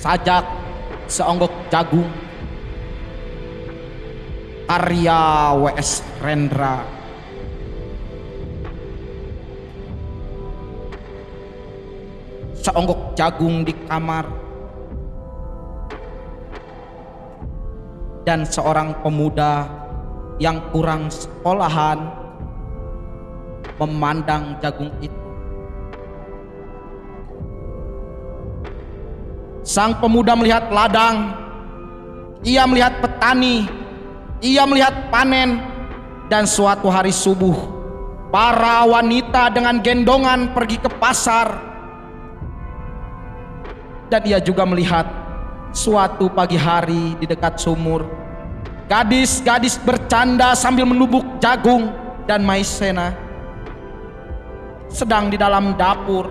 sajak seonggok jagung karya W.S. Rendra. Seonggok jagung di kamar dan seorang pemuda yang kurang sekolahan memandang jagung itu. Sang pemuda melihat ladang, ia melihat petani, ia melihat panen, dan suatu hari subuh para wanita dengan gendongan pergi ke pasar. Dan ia juga melihat suatu pagi hari di dekat sumur gadis-gadis bercanda sambil menubuk jagung dan maizena. Sedang di dalam dapur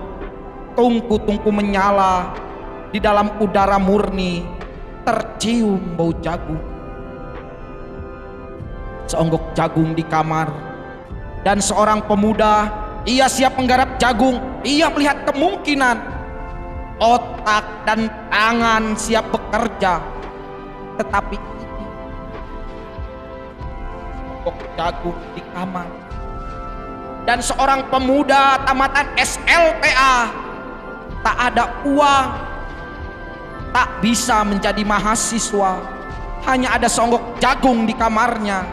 tungku-tungku menyala, di dalam udara murni tercium bau jagung. Seonggok jagung di kamar dan seorang pemuda, ia siap menggarap jagung. Ia melihat kemungkinan, otak dan tangan siap bekerja, tetapi ini seonggok jagung di kamar dan seorang pemuda tamatan SLTA, tak ada uang, tak bisa menjadi mahasiswa, hanya ada seonggok jagung di kamarnya.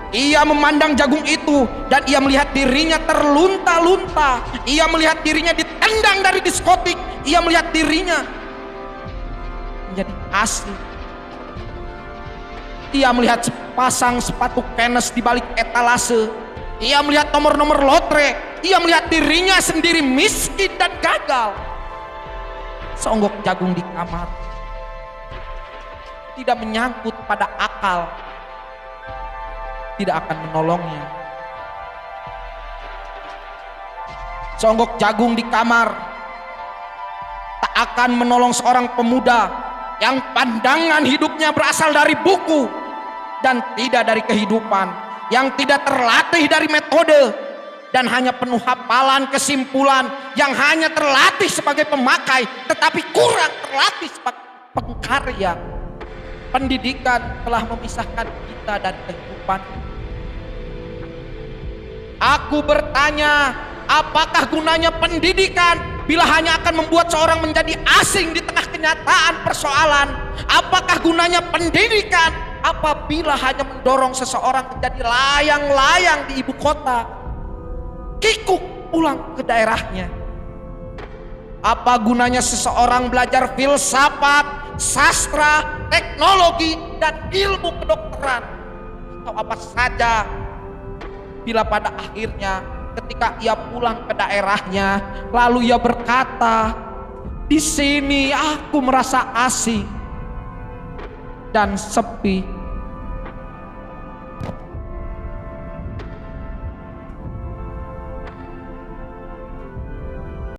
Ia memandang jagung itu dan ia melihat dirinya terlunta-lunta. Ia melihat dirinya ditendang dari diskotik. Ia melihat dirinya menjadi asli. Ia melihat sepasang sepatu Kenes di balik etalase. Ia melihat nomor-nomor lotre. Ia melihat dirinya sendiri miskin dan gagal. Seonggok jagung di kamar tidak menyangkut pada akal, tidak akan menolongnya. Seonggok jagung di kamar tak akan menolong seorang pemuda yang pandangan hidupnya berasal dari buku dan tidak dari kehidupan, yang tidak terlatih dari metode dan hanya penuh hafalan kesimpulan, yang hanya terlatih sebagai pemakai tetapi kurang terlatih sebagai pengkarya. Pendidikan telah memisahkan kita dan kehidupan. Aku bertanya, apakah gunanya pendidikan bila hanya akan membuat seorang menjadi asing di tengah kenyataan persoalan? Apakah gunanya pendidikan apabila hanya mendorong seseorang menjadi layang-layang di ibu kota, kikuk pulang ke daerahnya? Apa gunanya seseorang belajar filsafat, sastra, teknologi, dan ilmu kedokteran atau apa saja bila pada akhirnya ketika ia pulang ke daerahnya lalu ia berkata, di sini aku merasa asing dan sepi.